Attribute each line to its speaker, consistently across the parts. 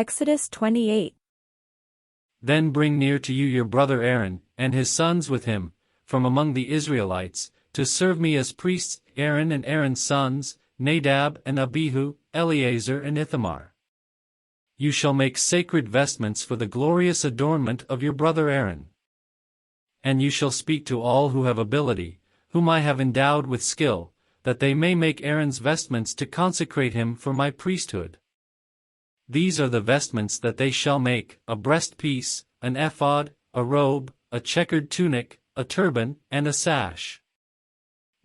Speaker 1: Exodus 28.
Speaker 2: Then bring near to you your brother Aaron, and his sons with him, from among the Israelites, to serve me as priests, Aaron and Aaron's sons, Nadab and Abihu, Eleazar and Ithamar. You shall make sacred vestments for the glorious adornment of your brother Aaron. And you shall speak to all who have ability, whom I have endowed with skill, that they may make Aaron's vestments to consecrate him for my priesthood. These are the vestments that they shall make: a breastpiece, an ephod, a robe, a checkered tunic, a turban, and a sash.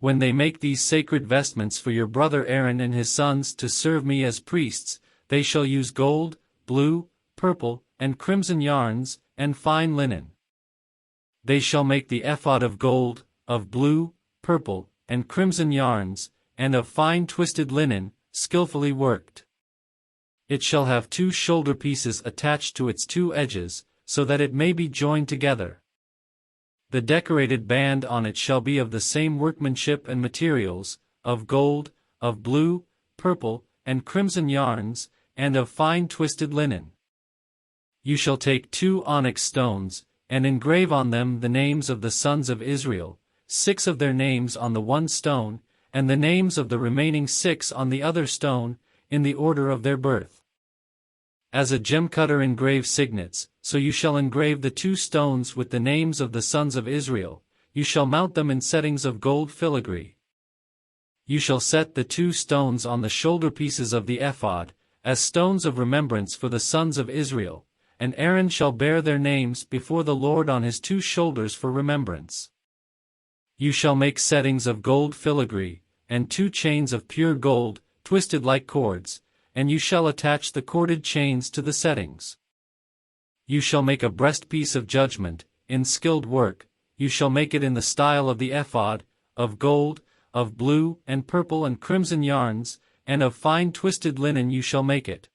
Speaker 2: When they make these sacred vestments for your brother Aaron and his sons to serve me as priests, they shall use gold, blue, purple, and crimson yarns, and fine linen. They shall make the ephod of gold, of blue, purple, and crimson yarns, and of fine twisted linen, skillfully worked. It shall have 2 shoulder pieces attached to its 2 edges, so that it may be joined together. The decorated band on it shall be of the same workmanship and materials, of gold, of blue, purple, and crimson yarns, and of fine twisted linen. You shall take 2 onyx stones, and engrave on them the names of the sons of Israel, 6 of their names on the one stone, and the names of the remaining 6 on the other stone, in the order of their birth. As a gem-cutter engraves signets, so you shall engrave the 2 stones with the names of the sons of Israel. You shall mount them in settings of gold filigree. You shall set the 2 stones on the shoulder pieces of the ephod, as stones of remembrance for the sons of Israel, and Aaron shall bear their names before the Lord on his 2 shoulders for remembrance. You shall make settings of gold filigree, and 2 chains of pure gold, twisted like cords, and you shall attach the corded chains to the settings. You shall make a breastpiece of judgment, in skilled work. You shall make it in the style of the ephod, of gold, of blue and purple and crimson yarns, and of fine twisted linen you shall make it.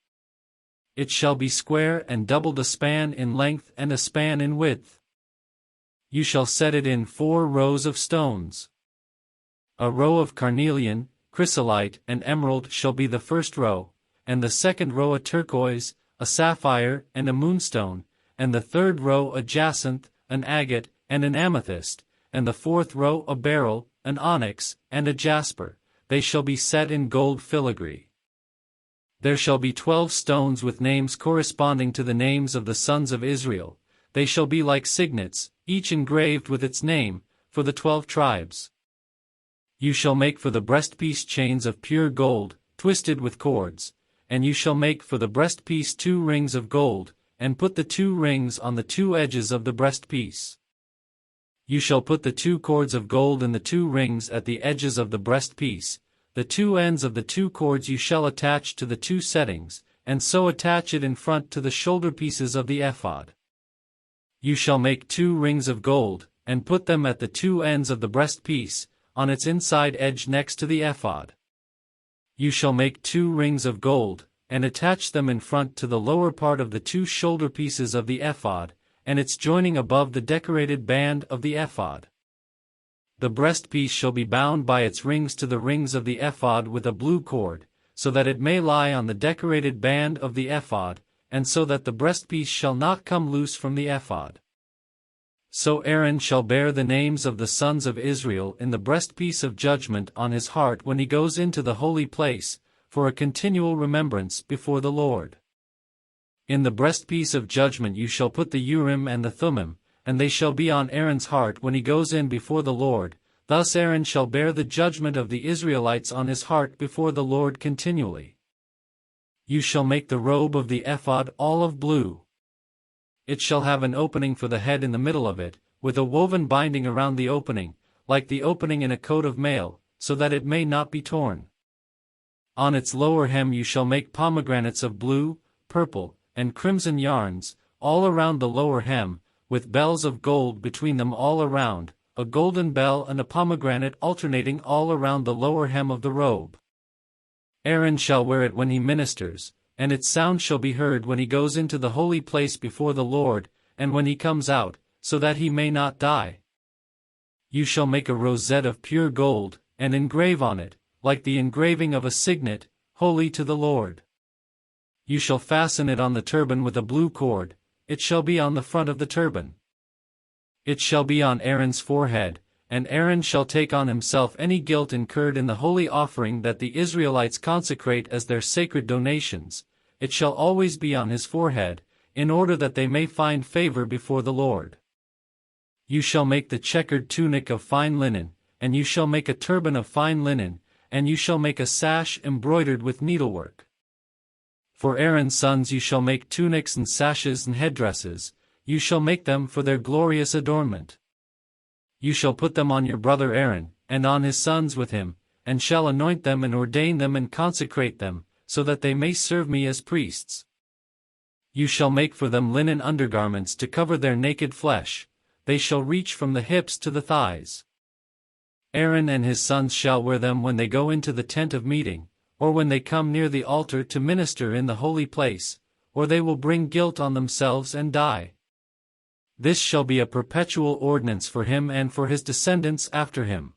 Speaker 2: It shall be square and doubled a span in length and a span in width. You shall set it in 4 rows of stones. A row of carnelian, chrysolite, and emerald shall be the first row, and the second row a turquoise, a sapphire, and a moonstone, and the third row a jacinth, an agate, and an amethyst, and the 4th row a beryl, an onyx, and a jasper. They shall be set in gold filigree. There shall be 12 stones with names corresponding to the names of the sons of Israel. They shall be like signets, each engraved with its name, for the 12 tribes. You shall make for the breastpiece chains of pure gold, twisted with cords, and you shall make for the breastpiece 2 rings of gold, and put the 2 rings on the 2 edges of the breastpiece. You shall put the 2 cords of gold in the 2 rings at the edges of the breastpiece. The 2 ends of the 2 cords you shall attach to the 2 settings, and so attach it in front to the shoulder pieces of the ephod. You shall make 2 rings of gold, and put them at the 2 ends of the breastpiece, on its inside edge next to the ephod. You shall make 2 rings of gold, and attach them in front to the lower part of the 2 shoulder pieces of the ephod, and its joining above the decorated band of the ephod. The breastpiece shall be bound by its rings to the rings of the ephod with a blue cord, so that it may lie on the decorated band of the ephod, and so that the breastpiece shall not come loose from the ephod. So Aaron shall bear the names of the sons of Israel in the breastpiece of judgment on his heart when he goes into the holy place, for a continual remembrance before the Lord. In the breastpiece of judgment you shall put the Urim and the Thummim, and they shall be on Aaron's heart when he goes in before the Lord. Thus Aaron shall bear the judgment of the Israelites on his heart before the Lord continually. You shall make the robe of the ephod all of blue. It shall have an opening for the head in the middle of it, with a woven binding around the opening, like the opening in a coat of mail, so that it may not be torn. On its lower hem you shall make pomegranates of blue, purple, and crimson yarns, all around the lower hem, with bells of gold between them all around, a golden bell and a pomegranate alternating all around the lower hem of the robe. Aaron shall wear it when he ministers, and its sound shall be heard when he goes into the holy place before the Lord, and when he comes out, so that he may not die. You shall make a rosette of pure gold, and engrave on it, like the engraving of a signet, holy to the Lord. you shall fasten it on the turban with a blue cord, it shall be on the front of the turban. It shall be on Aaron's forehead, and Aaron shall take on himself any guilt incurred in the holy offering that the Israelites consecrate as their sacred donations. It shall always be on his forehead, in order that they may find favor before the Lord. You shall make the checkered tunic of fine linen, and you shall make a turban of fine linen, and you shall make a sash embroidered with needlework. For Aaron's sons you shall make tunics and sashes and headdresses, you shall make them for their glorious adornment. You shall put them on your brother Aaron, and on his sons with him, and shall anoint them and ordain them and consecrate them, so that they may serve me as priests. You shall make for them linen undergarments to cover their naked flesh, they shall reach from the hips to the thighs. Aaron and his sons shall wear them when they go into the tent of meeting, or when they come near the altar to minister in the holy place, or they will bring guilt on themselves and die. This shall be a perpetual ordinance for him and for his descendants after him.